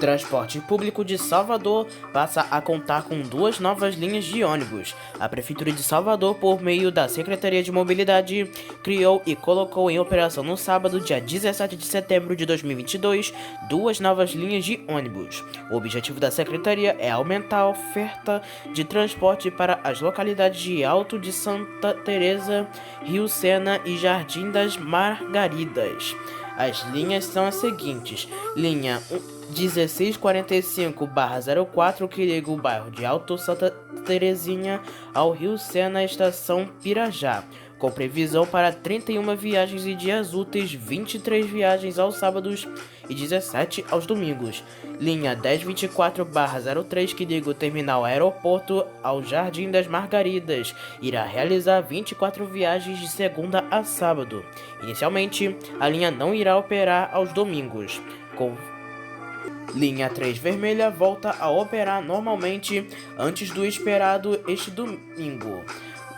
Transporte Público de Salvador passa a contar com 2 novas linhas de ônibus. A Prefeitura de Salvador, por meio da Secretaria de Mobilidade, criou e colocou em operação no sábado, dia 17 de setembro de 2022, 2 novas linhas de ônibus. O objetivo da Secretaria é aumentar a oferta de transporte para as localidades de Alto de Santa Teresa, Rio Sena e Jardim das Margaridas. As linhas são as seguintes: linha 1645/04, que liga o bairro de Alto Santa Terezinha ao Rio Sena, estação Pirajá, com previsão para 31 viagens e dias úteis, 23 viagens aos sábados e 17 aos domingos. Linha 1024/03, que liga o terminal aeroporto ao Jardim das Margaridas, irá realizar 24 viagens de segunda a sábado. Inicialmente, a linha não irá operar aos domingos. Linha 3 vermelha volta a operar normalmente antes do esperado este domingo.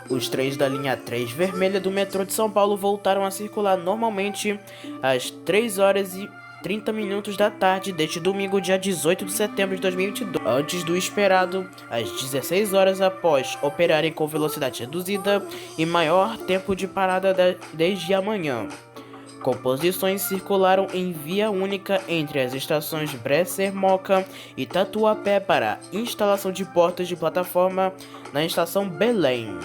Os trens da linha 3 vermelha do metrô de São Paulo voltaram a circular normalmente às 3h30 da tarde deste domingo, dia 18 de setembro de 2022, antes do esperado, às 16 horas, após operarem com velocidade reduzida e maior tempo de parada desde amanhã. Composições circularam em via única entre as estações Bresser, Moca e Tatuapé para instalação de portas de plataforma na estação Belém.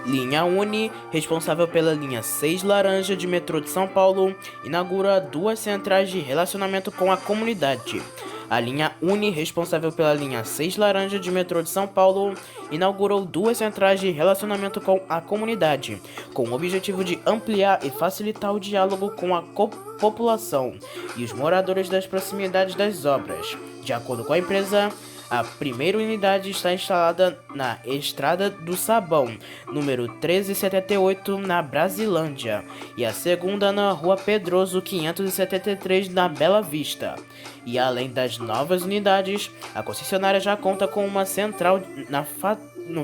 Linha Uni, responsável pela linha 6 laranja de metrô de São Paulo, inaugura 2 centrais de relacionamento com a comunidade. A linha Uni, responsável pela linha 6 laranja de metrô de São Paulo, inaugurou 2 centrais de relacionamento com a comunidade, com o objetivo de ampliar e facilitar o diálogo com a população e os moradores das proximidades das obras. De acordo com a empresa, a primeira unidade está instalada na Estrada do Sabão, número 1378, na Brasilândia, e a segunda na Rua Pedroso 573, na Bela Vista. E além das novas unidades, a concessionária já conta com uma central na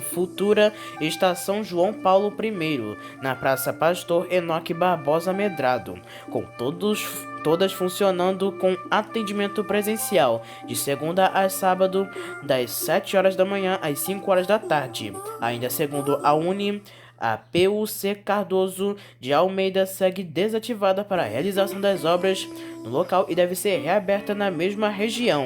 futura Estação João Paulo I, na Praça Pastor Enoque Barbosa Medrado, com todas funcionando com atendimento presencial, de segunda a sábado, das 7 horas da manhã às 5 horas da tarde. Ainda segundo a Uni, a PUC Cardoso de Almeida segue desativada para a realização das obras no local e deve ser reaberta na mesma região.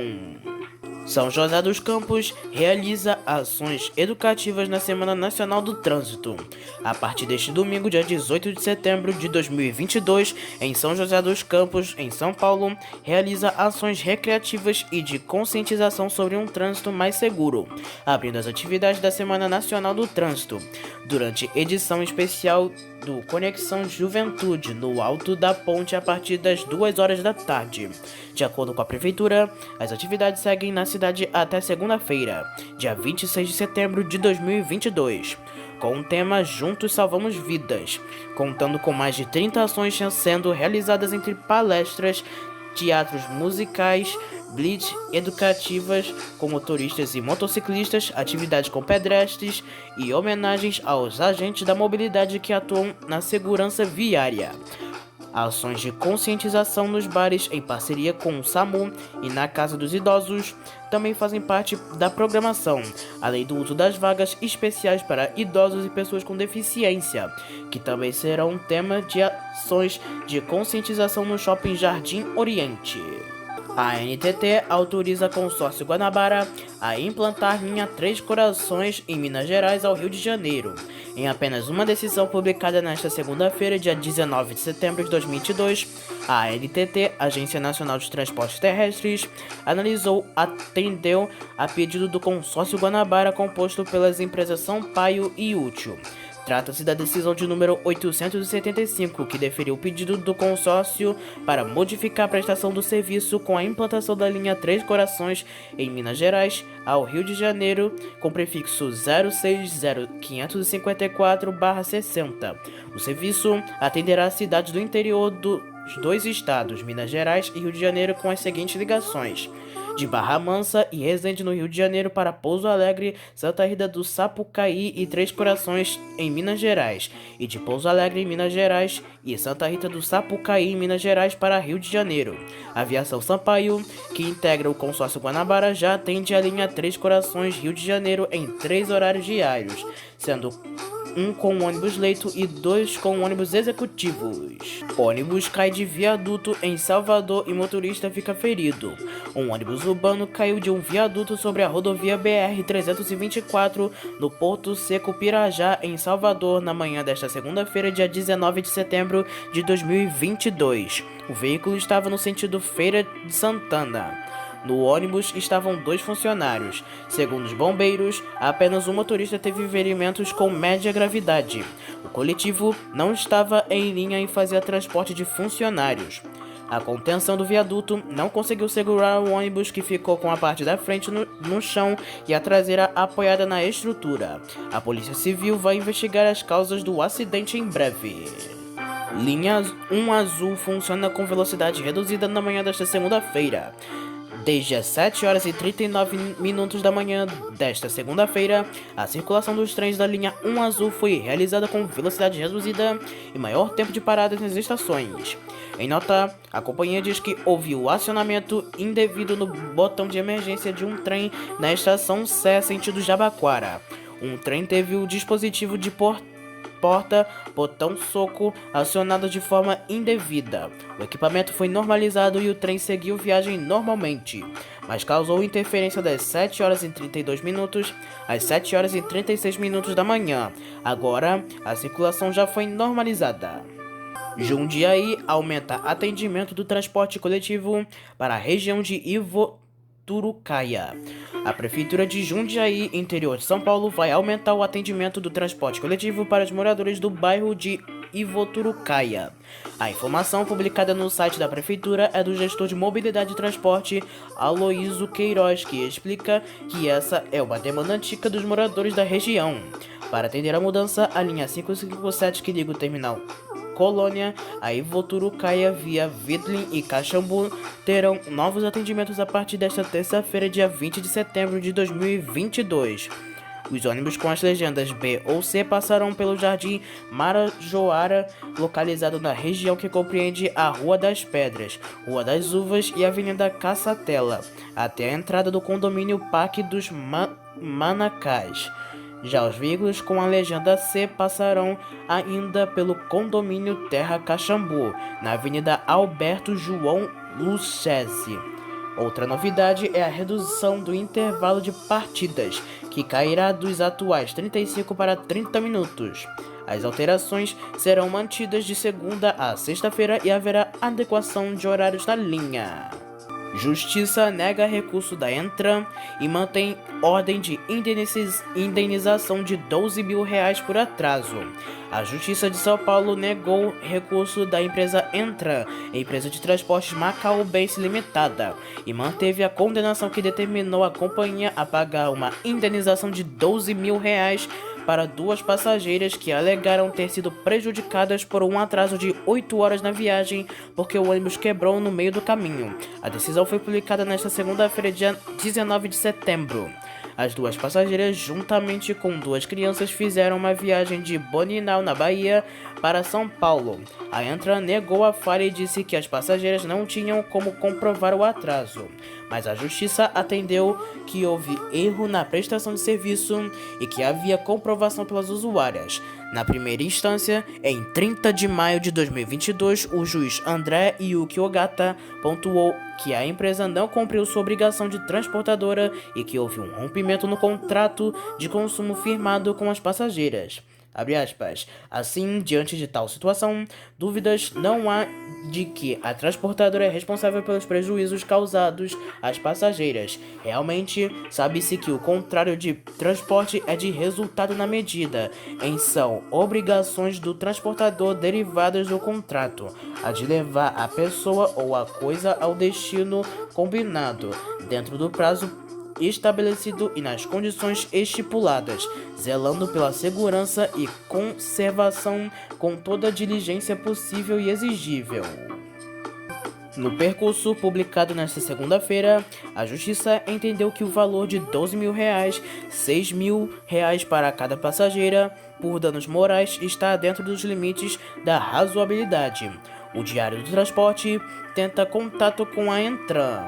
São José dos Campos realiza ações educativas na Semana Nacional do Trânsito. A partir deste domingo, dia 18 de setembro de 2022, em São José dos Campos, em São Paulo, realiza ações recreativas e de conscientização sobre um trânsito mais seguro, abrindo as atividades da Semana Nacional do Trânsito, durante edição especial do Conexão Juventude, no Alto da Ponte, a partir das 2 horas da tarde. De acordo com a Prefeitura, as atividades seguem na cidade até segunda-feira, dia 26 de setembro de 2022, com o tema Juntos Salvamos Vidas, contando com mais de 30 ações sendo realizadas entre palestras, teatros musicais, blitz educativas com motoristas e motociclistas, atividades com pedestres e homenagens aos agentes da mobilidade que atuam na segurança viária. Ações de conscientização nos bares em parceria com o SAMU e na Casa dos Idosos também fazem parte da programação, além do uso das vagas especiais para idosos e pessoas com deficiência, que também serão um tema de ações de conscientização no Shopping Jardim Oriente. A ANTT autoriza consórcio Guanabara a implantar linha 3 Corações em Minas Gerais ao Rio de Janeiro. Em apenas uma decisão publicada nesta segunda-feira, dia 19 de setembro de 2022, a ANTT, Agência Nacional de Transportes Terrestres, atendeu a pedido do consórcio Guanabara, composto pelas empresas Sampaio e Útil. Trata-se da decisão de número 875, que deferiu o pedido do consórcio para modificar a prestação do serviço com a implantação da linha 3 Corações em Minas Gerais ao Rio de Janeiro, com prefixo 060554/60. O serviço atenderá as cidades do interior dos 2 estados, Minas Gerais e Rio de Janeiro, com as seguintes ligações: de Barra Mansa e Resende, no Rio de Janeiro, para Pouso Alegre, Santa Rita do Sapucaí e Três Corações, em Minas Gerais, e de Pouso Alegre, em Minas Gerais, e Santa Rita do Sapucaí, em Minas Gerais, para Rio de Janeiro. A Aviação Sampaio, que integra o consórcio Guanabara, já atende a linha Três Corações Rio de Janeiro em 3 horários diários, sendo um com ônibus leito e 2 com ônibus executivos. Ônibus cai de viaduto em Salvador e motorista fica ferido. Um ônibus urbano caiu de um viaduto sobre a rodovia BR-324 no Porto Seco Pirajá, em Salvador, na manhã desta segunda-feira, dia 19 de setembro de 2022. O veículo estava no sentido Feira de Santana. No ônibus estavam 2 funcionários. Segundo os bombeiros, apenas um motorista teve ferimentos com média gravidade. O coletivo não estava em linha e fazia transporte de funcionários. A contenção do viaduto não conseguiu segurar o ônibus, que ficou com a parte da frente no chão e a traseira apoiada na estrutura. A Polícia Civil vai investigar as causas do acidente em breve. Linha 1 Azul funciona com velocidade reduzida na manhã desta segunda-feira. Desde as 7 horas e 39 minutos da manhã desta segunda-feira, a circulação dos trens da linha 1 Azul foi realizada com velocidade reduzida e maior tempo de paradas nas estações. Em nota, a companhia diz que houve o acionamento indevido no botão de emergência de um trem na estação Sé, sentido Jabaquara. Um trem teve o dispositivo de botão soco acionado de forma indevida. O equipamento foi normalizado e o trem seguiu viagem normalmente, mas causou interferência das 7 horas e 32 minutos às 7 horas e 36 minutos da manhã. Agora, a circulação já foi normalizada. Jundiaí aumenta atendimento do transporte coletivo para a região de Iturucaia. A Prefeitura de Jundiaí, interior de São Paulo, vai aumentar o atendimento do transporte coletivo para os moradores do bairro de Iturucaia. A informação, publicada no site da Prefeitura, é do gestor de mobilidade e transporte, Aloísio Queiroz, que explica que essa é uma demanda antiga dos moradores da região. Para atender a mudança, a linha 557, que liga o terminal Colônia a Iturucaia via Vidlin e Caxambu, terão novos atendimentos a partir desta terça-feira, dia 20 de setembro de 2022. Os ônibus com as legendas B ou C passarão pelo Jardim Marajoara, localizado na região que compreende a Rua das Pedras, Rua das Uvas e Avenida Caçatela, até a entrada do condomínio Parque dos Manacás. Já os veículos com a legenda C passarão ainda pelo condomínio Terra Caxambu, na Avenida Alberto João Lucchesi. Outra novidade é a redução do intervalo de partidas, que cairá dos atuais 35 para 30 minutos. As alterações serão mantidas de segunda a sexta-feira e haverá adequação de horários na linha. Justiça nega recurso da Entran e mantém ordem de indenização de R$12 mil por atraso. A Justiça de São Paulo negou recurso da empresa Entran, empresa de transportes Macaubense Limitada, e manteve a condenação que determinou a companhia a pagar uma indenização de R$12 mil para 2 passageiras que alegaram ter sido prejudicadas por um atraso de 8 horas na viagem porque o ônibus quebrou no meio do caminho. A decisão foi publicada nesta segunda-feira, dia 19 de setembro. As 2 passageiras, juntamente com 2 crianças, fizeram uma viagem de Boninal, na Bahia, para São Paulo. A Entran negou a falha e disse que as passageiras não tinham como comprovar o atraso, mas a Justiça atendeu que houve erro na prestação de serviço e que havia comprovação pelas usuárias. Na primeira instância, em 30 de maio de 2022, o juiz André Yuki Ogata pontuou que a empresa não cumpriu sua obrigação de transportadora e que houve um rompimento no contrato de consumo firmado com as passageiras. Abre aspas. Assim, diante de tal situação, dúvidas não há de que a transportadora é responsável pelos prejuízos causados às passageiras. Realmente, sabe-se que o contrário de transporte é de resultado na medida, em são obrigações do transportador derivadas do contrato, a de levar a pessoa ou a coisa ao destino combinado, dentro do prazo estabelecido e nas condições estipuladas, zelando pela segurança e conservação com toda a diligência possível e exigível. No percurso publicado nesta segunda-feira, a Justiça entendeu que o valor de R$ 12.000, R$ 6.000 para cada passageira por danos morais está dentro dos limites da razoabilidade. O Diário do Transporte tenta contato com a Entran.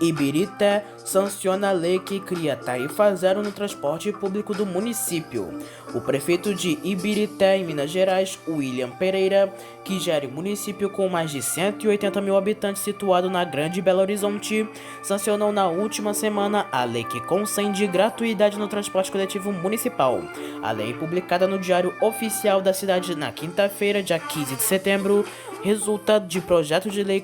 Ibirité sanciona a lei que cria tarifa zero no transporte público do município. O prefeito de Ibirité, em Minas Gerais, William Pereira, que gere o município com mais de 180 mil habitantes situado na Grande Belo Horizonte, sancionou na última semana a lei que concede gratuidade no transporte coletivo municipal. A lei, publicada no Diário Oficial da cidade na quinta-feira, dia 15 de setembro, resulta de projeto de lei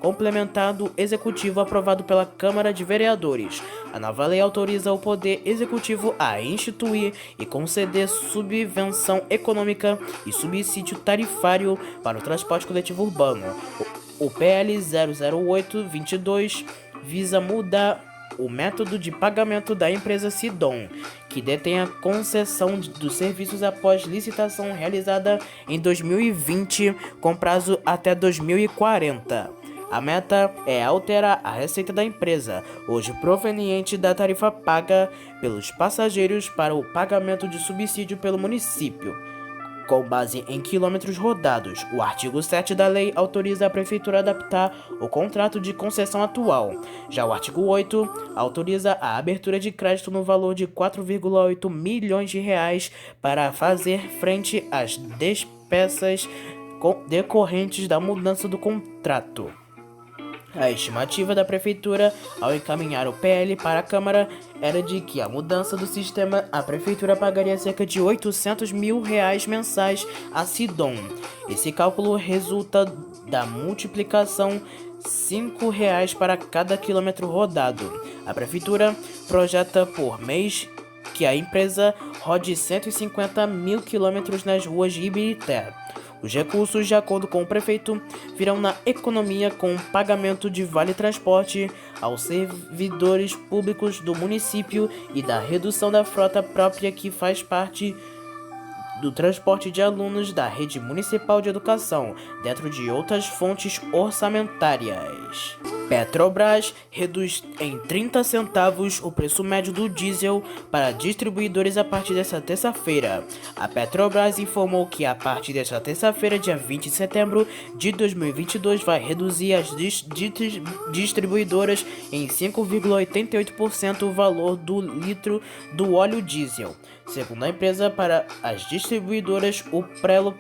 complementado executivo aprovado pela Câmara de Vereadores. A nova lei autoriza o Poder Executivo a instituir e conceder subvenção econômica e subsídio tarifário para o transporte coletivo urbano. O PL 00822 visa mudar o método de pagamento da empresa Sidom, que detém a concessão dos serviços após licitação realizada em 2020, com prazo até 2040. A meta é alterar a receita da empresa, hoje proveniente da tarifa paga pelos passageiros, para o pagamento de subsídio pelo município, com base em quilômetros rodados. O artigo 7 da lei autoriza a prefeitura a adaptar o contrato de concessão atual. Já o artigo 8 autoriza a abertura de crédito no valor de R$ 4,8 milhões para fazer frente às despesas decorrentes da mudança do contrato. A estimativa da prefeitura ao encaminhar o PL para a Câmara era de que a mudança do sistema a prefeitura pagaria cerca de R$ 800 mil mensais a Sidom. Esse cálculo resulta da multiplicação R$ 5 para cada quilômetro rodado. A prefeitura projeta por mês que a empresa rode 150 mil quilômetros nas ruas de Ibirité. Os recursos, de acordo com o prefeito, virão na economia com o pagamento de vale-transporte aos servidores públicos do município e da redução da frota própria que faz parte do transporte de alunos da rede municipal de educação, dentro de outras fontes orçamentárias. Petrobras reduz em 30 centavos o preço médio do diesel para distribuidores a partir desta terça-feira. A Petrobras informou que a partir desta terça-feira, dia 20 de setembro de 2022, vai reduzir as distribuidoras em 5,88% o valor do litro do óleo diesel. Segundo a empresa, para as distribuidoras, o prelo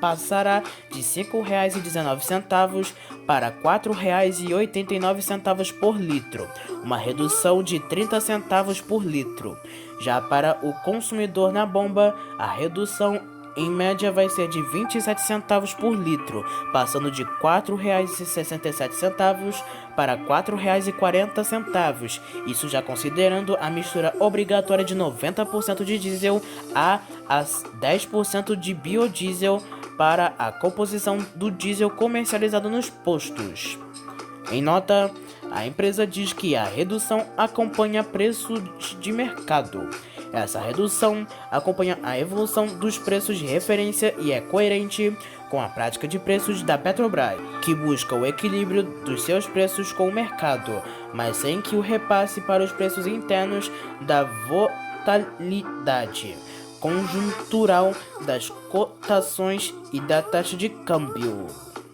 passará de R$ 5,19 para R$ 4,89 por litro, uma redução de 30 centavos por litro. Já para o consumidor na bomba, a redução em média vai ser de 27 centavos por litro, passando de R$ 4,67 para R$ 4,40, isso já considerando a mistura obrigatória de 90% de diesel a 10% de biodiesel para a composição do diesel comercializado nos postos. Em nota, a empresa diz que a redução acompanha preços de mercado. Essa redução acompanha a evolução dos preços de referência e é coerente com a prática de preços da Petrobras, que busca o equilíbrio dos seus preços com o mercado, mas sem que o repasse para os preços internos da volatilidade conjuntural das cotações e da taxa de câmbio.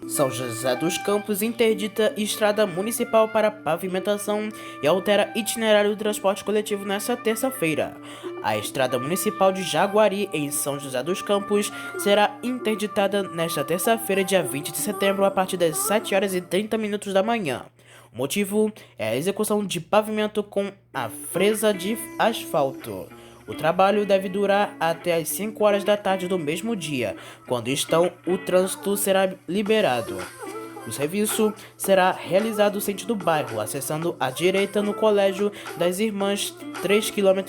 São José dos Campos interdita estrada municipal para pavimentação e altera itinerário do transporte coletivo nesta terça-feira. A estrada municipal de Jaguari, em São José dos Campos, será interditada nesta terça-feira, dia 20 de setembro, a partir das 7h30 da manhã. O motivo é a execução de pavimento com a fresa de asfalto. O trabalho deve durar até às 5 horas da tarde do mesmo dia. Quando o trânsito será liberado. O serviço será realizado sentido bairro, acessando à direita no Colégio das Irmãs, 3,5 km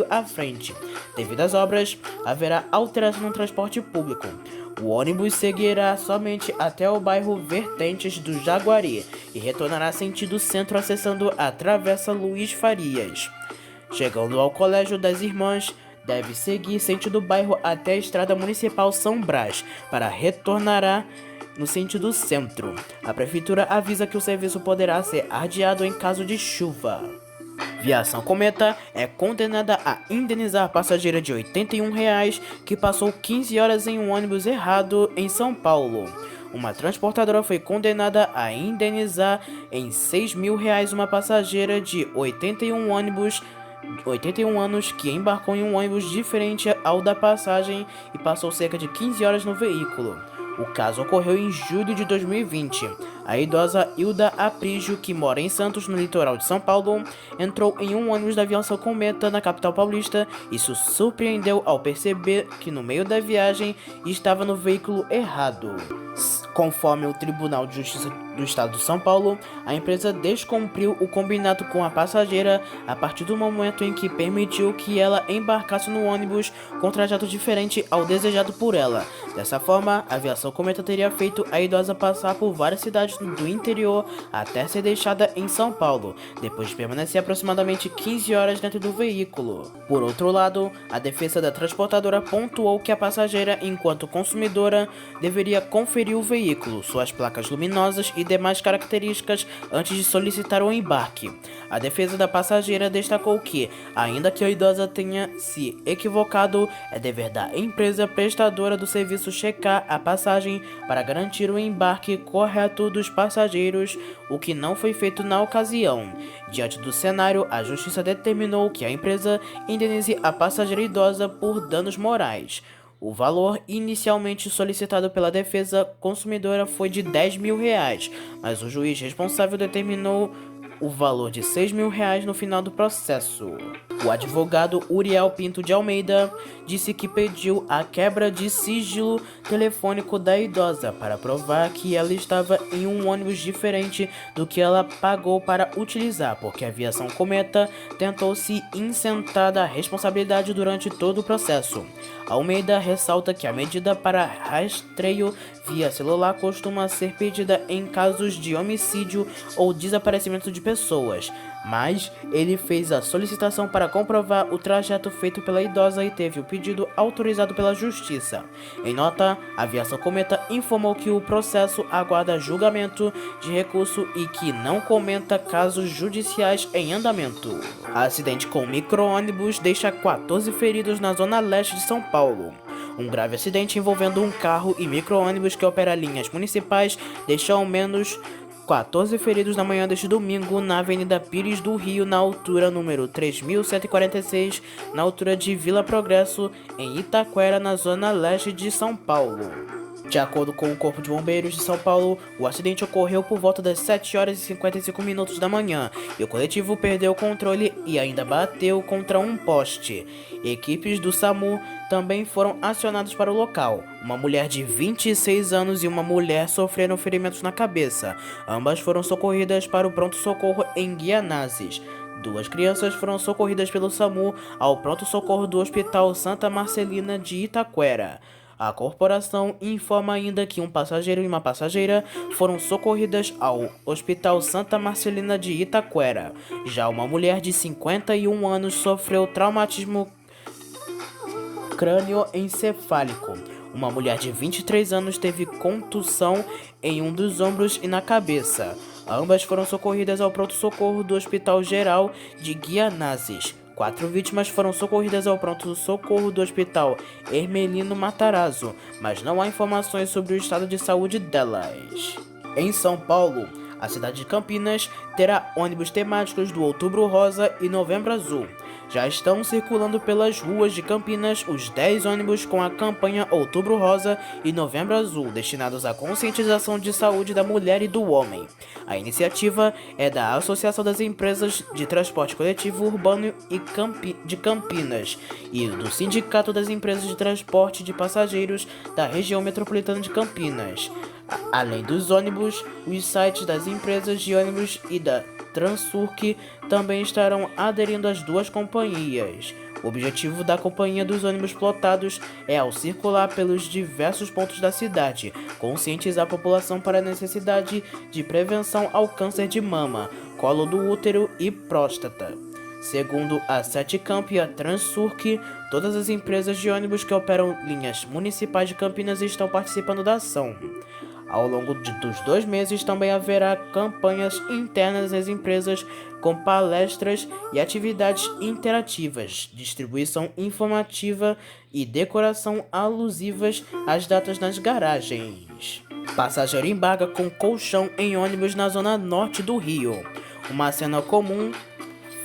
à frente. Devido às obras, haverá alteração no transporte público. O ônibus seguirá somente até o bairro Vertentes do Jaguari e retornará sentido centro, acessando a Travessa Luiz Farias. Chegando ao Colégio das Irmãs, deve seguir sentido bairro até a Estrada Municipal São Brás, para retornará no sentido centro. A prefeitura avisa que o serviço poderá ser adiado em caso de chuva. Viação Cometa é condenada a indenizar passageira de R$ 81 que passou 15 horas em um ônibus errado em São Paulo. Uma transportadora foi condenada a indenizar em R$ 6.000 uma passageira de 81 anos que embarcou em um ônibus diferente ao da passagem e passou cerca de 15 horas no veículo. O caso ocorreu em julho de 2020. A idosa Hilda Aprígio, que mora em Santos, no litoral de São Paulo, entrou em um ônibus da Aviação Cometa na capital paulista e se surpreendeu ao perceber que no meio da viagem estava no veículo errado. Conforme o Tribunal de Justiça do Estado de São Paulo, a empresa descumpriu o combinado com a passageira a partir do momento em que permitiu que ela embarcasse no ônibus com trajeto diferente ao desejado por ela. Dessa forma, a Aviação Cometa teria feito a idosa passar por várias cidades do interior até ser deixada em São Paulo, depois de permanecer aproximadamente 15 horas dentro do veículo. Por outro lado, a defesa da transportadora pontuou que a passageira, enquanto consumidora, deveria conferir o veículo, suas placas luminosas e demais características antes de solicitar o embarque. A defesa da passageira destacou que, ainda que a idosa tenha se equivocado, é dever da empresa prestadora do serviço checar a passagem para garantir o embarque correto dos passageiros, o que não foi feito na ocasião. Diante do cenário, a justiça determinou que a empresa indenize a passageira idosa por danos morais. O valor inicialmente solicitado pela defesa consumidora foi de R$ 10.000, mas o juiz responsável determinou o valor de R$ 6.000 no final do processo. O advogado Uriel Pinto de Almeida disse que pediu a quebra de sigilo telefônico da idosa para provar que ela estava em um ônibus diferente do que ela pagou para utilizar, porque a Aviação Cometa tentou se isentar da responsabilidade durante todo o processo. Almeida ressalta que a medida para rastreio via celular costuma ser pedida em casos de homicídio ou desaparecimento de pessoas, mas ele fez a solicitação para comprovar o trajeto feito pela idosa e teve o pedido autorizado pela Justiça. Em nota, a Aviação Cometa informou que o processo aguarda julgamento de recurso e que não comenta casos judiciais em andamento. Acidente com micro-ônibus deixa 14 feridos na zona leste de São Paulo. Um grave acidente envolvendo um carro e micro-ônibus que opera linhas municipais deixou ao menos 14 feridos na manhã deste domingo na Avenida Pires do Rio, na altura número 3146, na altura de Vila Progresso, em Itaquera, na zona leste de São Paulo. De acordo com o Corpo de Bombeiros de São Paulo, o acidente ocorreu por volta das 7 horas e 55 minutos da manhã e o coletivo perdeu o controle e ainda bateu contra um poste. Equipes do SAMU também foram acionadas para o local. Uma mulher de 26 anos e uma mulher sofreram ferimentos na cabeça. Ambas foram socorridas para o pronto-socorro em Guianazes. 2 crianças foram socorridas pelo SAMU ao pronto-socorro do Hospital Santa Marcelina de Itaquera. A corporação informa ainda que um passageiro e uma passageira foram socorridas ao Hospital Santa Marcelina de Itaquera. Já uma mulher de 51 anos sofreu traumatismo crânioencefálico. Uma mulher de 23 anos teve contusão em um dos ombros e na cabeça. Ambas foram socorridas ao pronto-socorro do Hospital Geral de Guianazes. 4 vítimas foram socorridas ao pronto-socorro do Hospital Hermelino Matarazzo, mas não há informações sobre o estado de saúde delas. Em São Paulo, a cidade de Campinas terá ônibus temáticos do Outubro Rosa e Novembro Azul. Já estão circulando pelas ruas de Campinas os 10 ônibus com a campanha Outubro Rosa e Novembro Azul, destinados à conscientização de saúde da mulher e do homem. A iniciativa é da Associação das Empresas de Transporte Coletivo Urbano de Campinas e do Sindicato das Empresas de Transporte de Passageiros da Região Metropolitana de Campinas. Além dos ônibus, os sites das empresas de ônibus e da Transurc também estarão aderindo às duas companhias. O objetivo da companhia dos ônibus plotados é, ao circular pelos diversos pontos da cidade, conscientizar a população para a necessidade de prevenção ao câncer de mama, colo do útero e próstata. Segundo a Setcamp e a Transurc, todas as empresas de ônibus que operam linhas municipais de Campinas estão participando da ação. Ao longo dos 2 meses também haverá campanhas internas das empresas com palestras e atividades interativas, distribuição informativa e decoração alusivas às datas nas garagens. Passageiro embarca com colchão em ônibus na zona norte do Rio. Uma cena comum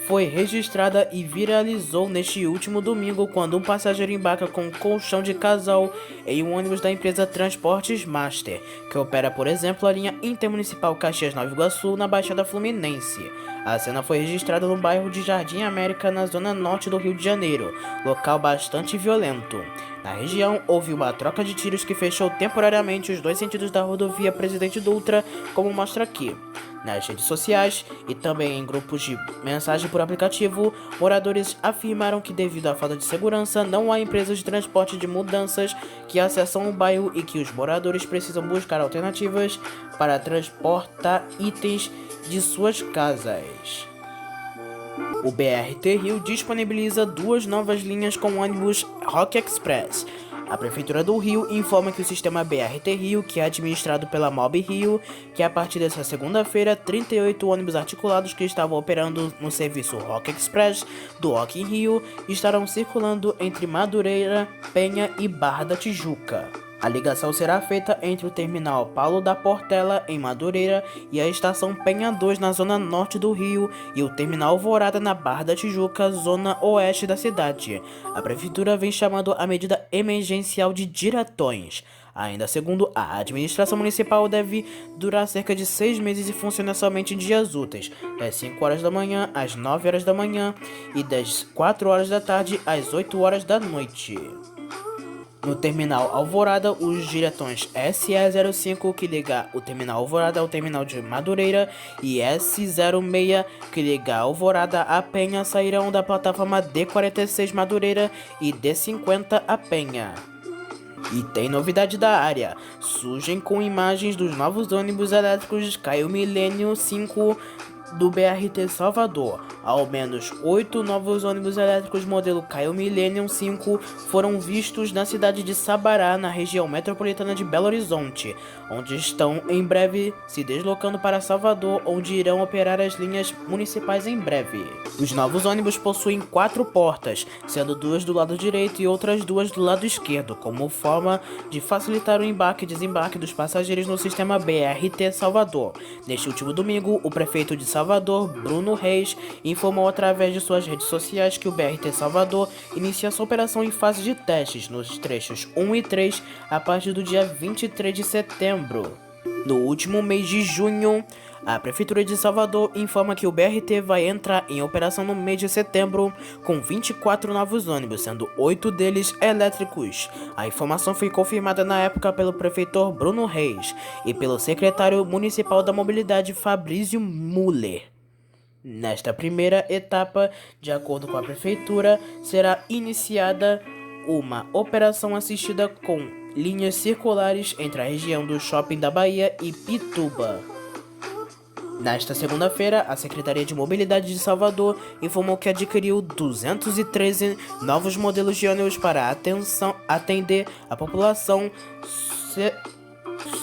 foi registrada e viralizou neste último domingo quando um passageiro embarca com um colchão de casal em um ônibus da empresa Transportes Master, que opera, por exemplo, a linha intermunicipal Caxias-Nova Iguaçu na Baixada Fluminense. A cena foi registrada no bairro de Jardim América, na zona norte do Rio de Janeiro, local bastante violento. Na região, houve uma troca de tiros que fechou temporariamente os 2 sentidos da rodovia Presidente Dutra, como mostra aqui. Nas redes sociais e também em grupos de mensagem por aplicativo, moradores afirmaram que devido à falta de segurança, não há empresas de transporte de mudanças que acessam o bairro e que os moradores precisam buscar alternativas para transportar itens de suas casas. O BRT Rio disponibiliza 2 novas linhas com ônibus Rock Express. A Prefeitura do Rio informa que o sistema BRT Rio, que é administrado pela Mob Rio, que a partir dessa segunda-feira, 38 ônibus articulados que estavam operando no serviço Rock Express do Rock in Rio estarão circulando entre Madureira, Penha e Barra da Tijuca. A ligação será feita entre o terminal Paulo da Portela, em Madureira, e a estação Penha 2, na zona norte do Rio, e o terminal Alvorada, na Barra da Tijuca, zona oeste da cidade. A prefeitura vem chamando a medida emergencial de diretões. Ainda segundo a administração municipal, deve durar cerca de 6 meses e funciona somente em dias úteis, das 5 horas da manhã às 9 horas da manhã e das 4 horas da tarde às 8 horas da noite. No terminal Alvorada, os diretões SE05, que liga o terminal Alvorada ao terminal de Madureira, e S06, que liga Alvorada a Penha, sairão da plataforma D46 Madureira e D50 a Penha. E tem novidade da área: surgem com imagens dos novos ônibus elétricos Caio Millennium 5 do BRT Salvador. Ao menos 8 novos ônibus elétricos modelo Caio Millennium 5 foram vistos na cidade de Sabará, na região metropolitana de Belo Horizonte, onde estão em breve se deslocando para Salvador, onde irão operar as linhas municipais em breve. Os novos ônibus possuem 4 portas, sendo 2 do lado direito e outras 2 do lado esquerdo, como forma de facilitar o embarque e desembarque dos passageiros no sistema BRT Salvador. Neste último domingo, o prefeito de Salvador, Bruno Reis, informou através de suas redes sociais que o BRT Salvador inicia sua operação em fase de testes nos trechos 1 e 3 a partir do dia 23 de setembro. No último mês de junho, a Prefeitura de Salvador informa que o BRT vai entrar em operação no mês de setembro com 24 novos ônibus, sendo 8 deles elétricos. A informação foi confirmada na época pelo prefeitor Bruno Reis e pelo secretário municipal da mobilidade Fabrício Muller. Nesta primeira etapa, de acordo com a Prefeitura, será iniciada uma operação assistida com linhas circulares entre a região do Shopping da Bahia e Pituba. Nesta segunda-feira, a Secretaria de Mobilidade de Salvador informou que adquiriu 213 novos modelos de ônibus para atender a população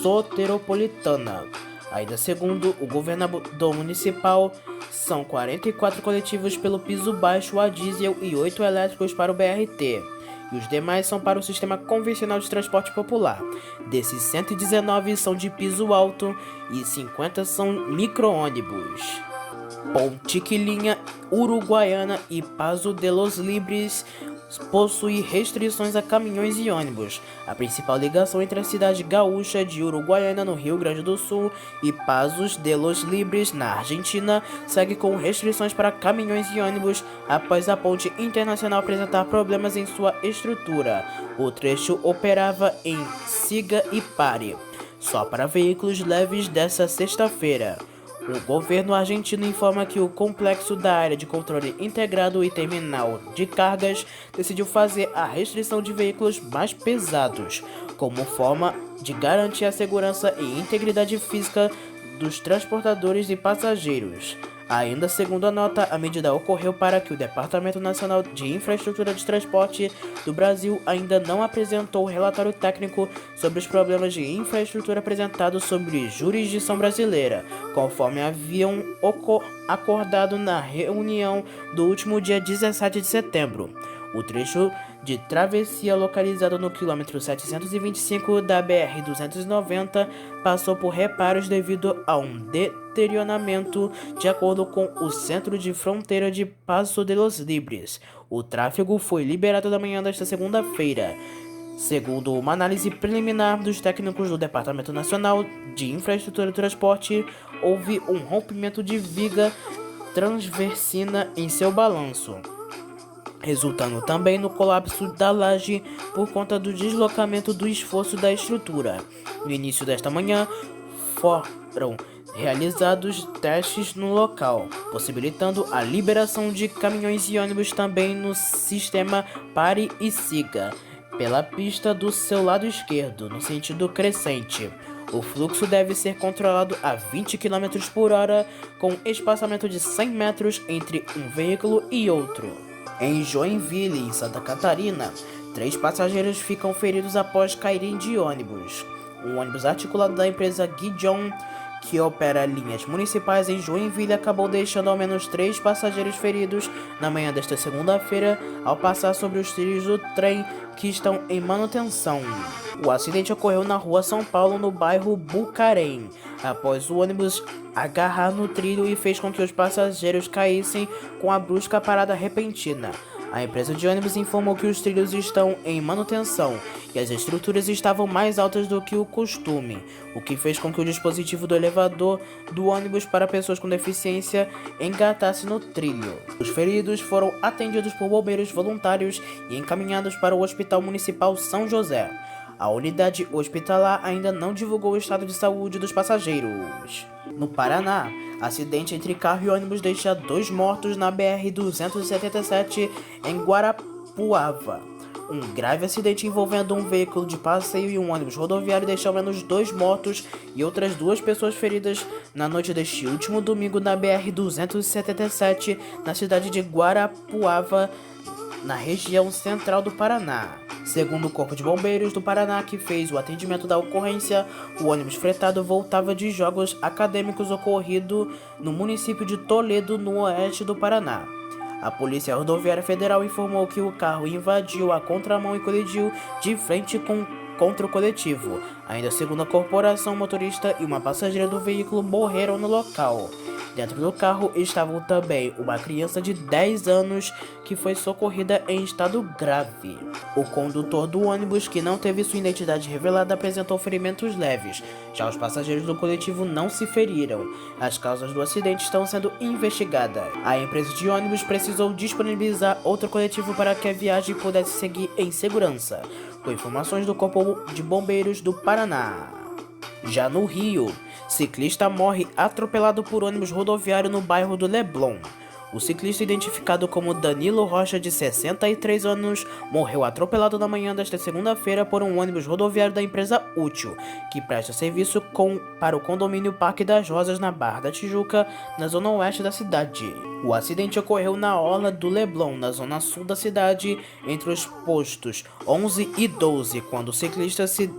soteropolitana. Ainda segundo o governador municipal, são 44 coletivos pelo piso baixo a diesel e 8 elétricos para o BRT. E os demais são para o sistema convencional de transporte popular. Desses 119 são de piso alto e 50 são micro-ônibus. Pontiquilinha Uruguaiana e Paso de los Libres possui restrições a caminhões e ônibus. A principal ligação entre a cidade gaúcha de Uruguaiana, no Rio Grande do Sul, e Pasos de los Libres, na Argentina, segue com restrições para caminhões e ônibus após a ponte internacional apresentar problemas em sua estrutura. O trecho operava em siga e pare, só para veículos leves dessa sexta-feira. O governo argentino informa que o complexo da área de controle integrado e terminal de cargas decidiu fazer a restrição de veículos mais pesados, como forma de garantir a segurança e integridade física dos transportadores e passageiros. Ainda segundo a nota, a medida ocorreu para que o Departamento Nacional de Infraestrutura de Transporte do Brasil ainda não apresentou o relatório técnico sobre os problemas de infraestrutura apresentados sobre jurisdição brasileira, conforme haviam acordado na reunião do último dia 17 de setembro. O trecho de travessia localizado no quilômetro 725 da BR-290 passou por reparos devido a um deterioramento, de acordo com o Centro de Fronteira de Paso de los Libres. O tráfego foi liberado na manhã desta segunda-feira. Segundo uma análise preliminar dos técnicos do Departamento Nacional de Infraestrutura e Transporte, houve um rompimento de viga transversina em seu balanço, resultando também no colapso da laje por conta do deslocamento do esforço da estrutura. No início desta manhã, foram realizados testes no local, possibilitando a liberação de caminhões e ônibus também no sistema Pare e Siga, pela pista do seu lado esquerdo, no sentido crescente. O fluxo deve ser controlado a 20 km por hora, com espaçamento de 100 metros entre um veículo e outro. Em Joinville, em Santa Catarina, 3 passageiros ficam feridos após caírem de ônibus. Um ônibus articulado da empresa Gijon, que opera linhas municipais em Joinville, acabou deixando ao menos 3 passageiros feridos na manhã desta segunda-feira ao passar sobre os trilhos do trem que estão em manutenção. O acidente ocorreu na rua São Paulo, no bairro Bucarém, após o ônibus agarrar no trilho e fez com que os passageiros caíssem com a brusca parada repentina. A empresa de ônibus informou que os trilhos estão em manutenção e as estruturas estavam mais altas do que o costume, o que fez com que o dispositivo do elevador do ônibus para pessoas com deficiência engatasse no trilho. Os feridos foram atendidos por bombeiros voluntários e encaminhados para o Hospital Municipal São José. A unidade hospitalar ainda não divulgou o estado de saúde dos passageiros. No Paraná, acidente entre carro e ônibus deixa 2 mortos na BR-277 em Guarapuava. Um grave acidente envolvendo um veículo de passeio e um ônibus rodoviário deixou ao menos 2 mortos e outras 2 pessoas feridas na noite deste último domingo na BR-277, na cidade de Guarapuava, na região central do Paraná. Segundo o Corpo de Bombeiros do Paraná, que fez o atendimento da ocorrência, o ônibus fretado voltava de jogos acadêmicos ocorrido no município de Toledo, no oeste do Paraná. A Polícia Rodoviária Federal informou que o carro invadiu a contramão e colidiu de frente contra o coletivo. Ainda segundo a corporação, o motorista e uma passageira do veículo morreram no local. Dentro do carro estavam também uma criança de 10 anos que foi socorrida em estado grave. O condutor do ônibus, que não teve sua identidade revelada, apresentou ferimentos leves. Já os passageiros do coletivo não se feriram. As causas do acidente estão sendo investigadas. A empresa de ônibus precisou disponibilizar outro coletivo para que a viagem pudesse seguir em segurança, com informações do Corpo de Bombeiros do Paraná. Já no Rio, ciclista morre atropelado por ônibus rodoviário no bairro do Leblon. O ciclista, identificado como Danilo Rocha, de 63 anos, morreu atropelado na manhã desta segunda-feira por um ônibus rodoviário da empresa Útil, que presta serviço para o condomínio Parque das Rosas, na Barra da Tijuca, na zona oeste da cidade. O acidente ocorreu na orla do Leblon, na zona sul da cidade, entre os postos 11 e 12, quando o ciclista se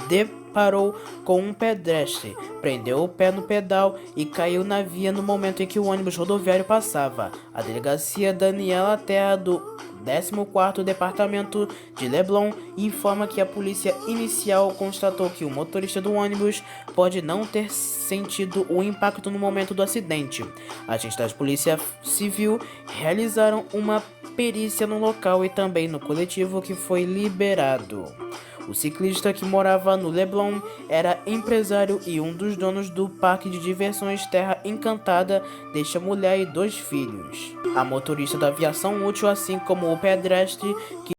deparou com um pedestre, prendeu o pé no pedal e caiu na via no momento em que o ônibus rodoviário passava. A delegacia Daniela Terra do 14º Departamento de Leblon informa que a polícia inicial constatou que o motorista do ônibus pode não ter sentido o impacto no momento do acidente. Agentes da Polícia Civil realizaram uma perícia no local e também no coletivo, que foi liberado. O ciclista, que morava no Leblon, era empresário e um dos donos do parque de diversões Terra Encantada, deixa mulher e 2 filhos. A motorista da aviação Útil, assim como o pedestre que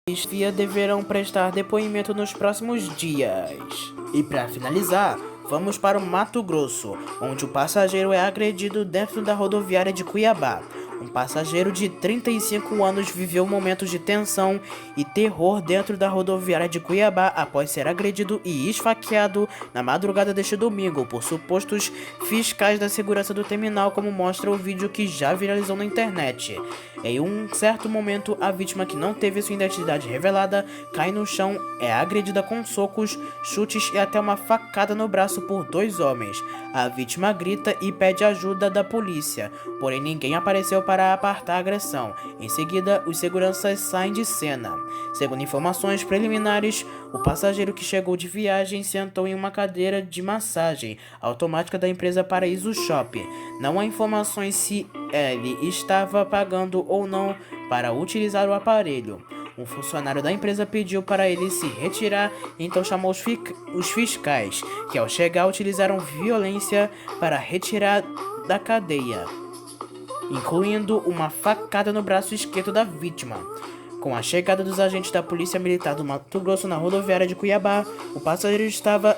desvia, deverão prestar depoimento nos próximos dias. E para finalizar, vamos para o Mato Grosso, onde o passageiro é agredido dentro da rodoviária de Cuiabá. Um passageiro de 35 anos viveu momentos de tensão e terror dentro da rodoviária de Cuiabá após ser agredido e esfaqueado na madrugada deste domingo por supostos fiscais da segurança do terminal, como mostra o vídeo que já viralizou na internet. Em um certo momento, a vítima, que não teve sua identidade revelada, cai no chão, é agredida com socos, chutes e até uma facada no braço por dois homens. A vítima grita e pede ajuda da polícia, porém ninguém apareceu para apartar a agressão. Em seguida, os seguranças saem de cena. Segundo informações preliminares, o passageiro que chegou de viagem sentou em uma cadeira de massagem automática da empresa Paraíso Shop. Não há informações se ele estava pagando ou não para utilizar o aparelho. Um funcionário da empresa pediu para ele se retirar, então chamou os fiscais, que ao chegar utilizaram violência para retirar da cadeia, incluindo uma facada no braço esquerdo da vítima. Com a chegada dos agentes da Polícia Militar do Mato Grosso na rodoviária de Cuiabá, o passageiro estava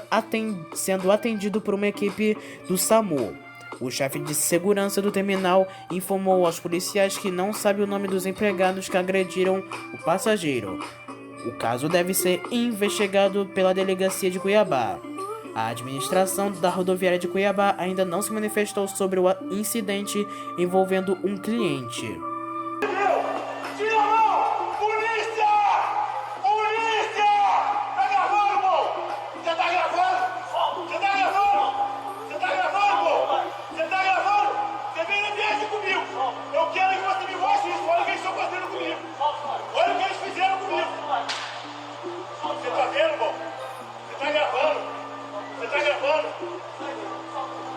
sendo atendido por uma equipe do SAMU. O chefe de segurança do terminal informou aos policiais que não sabe o nome dos empregados que agrediram o passageiro. O caso deve ser investigado pela delegacia de Cuiabá. A administração da rodoviária de Cuiabá ainda não se manifestou sobre o incidente envolvendo um cliente. Eu quero que você me mostre isso. Olha o que eles estão fazendo comigo. Olha o que eles fizeram comigo. Você tá vendo, bom? Você tá gravando. Você tá gravando.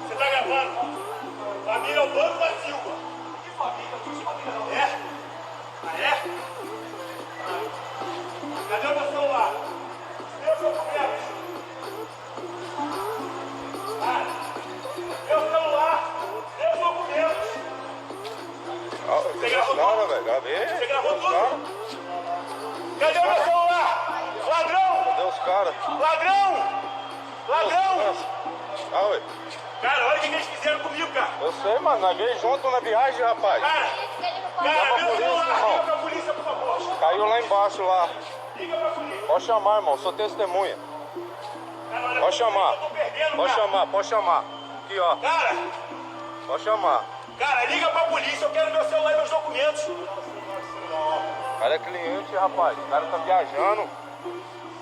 Você tá gravando. Família Albano da Silva. Que família? É? Ah, é? Cadê o meu celular? Meu celular. Meu celular. Meus documentos. Você gravou tudo? Velho, gravei. Você gravou tudo? Cadê o meu celular? Ladrão! Cadê os caras? Ladrão! Ladrão! Ah, ué. Cara, olha o que eles fizeram comigo, cara. Eu sei, mano. Nós veio junto na viagem, rapaz. Cara, meu polícia, celular, irmão. liga pra polícia, por favor. Caiu lá embaixo, lá. Liga pra polícia. Pode chamar, irmão. Sou testemunha. Cara, olha, Pode chamar. eu tô perdendo, Pode cara. chamar, pode chamar. Aqui, ó. Cara, Pode chamar. cara, liga pra polícia, eu quero meu celular e meus documentos. Cara é cliente, rapaz. O cara tá viajando.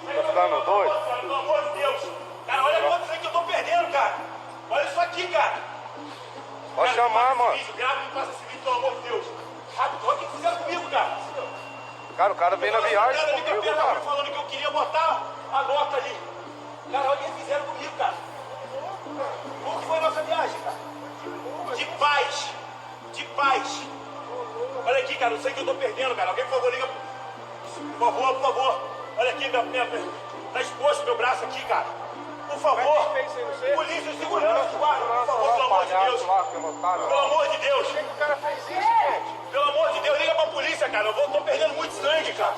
Tá ficando doido? Cara, pelo amor de Deus. Cara, olha quantos aí que eu tô perdendo, cara. Olha isso aqui, cara. Pode Cara, chamar, me passa mano. esse vídeo, grava e me passa esse vídeo, pelo amor de Deus. Rápido, olha o que fizeram comigo, cara. Cara, o cara veio na viagem Cara, liga comigo, pra cara. falando que eu queria botar a nota ali. Cara, olha o que eles fizeram comigo, cara. Como que foi a nossa viagem, cara? De paz. De paz. Olha aqui, cara, eu sei que eu tô perdendo, cara. Alguém, por favor, liga. Por favor, por favor. Olha aqui, tá exposto meu braço aqui, cara. Por favor. Polícia de segurança, guarda. Por favor, pelo amor de Deus. Pelo amor de Deus. Por que o cara fez isso, gente? Pelo amor de Deus, liga pra polícia, cara. Tô perdendo muito sangue, cara.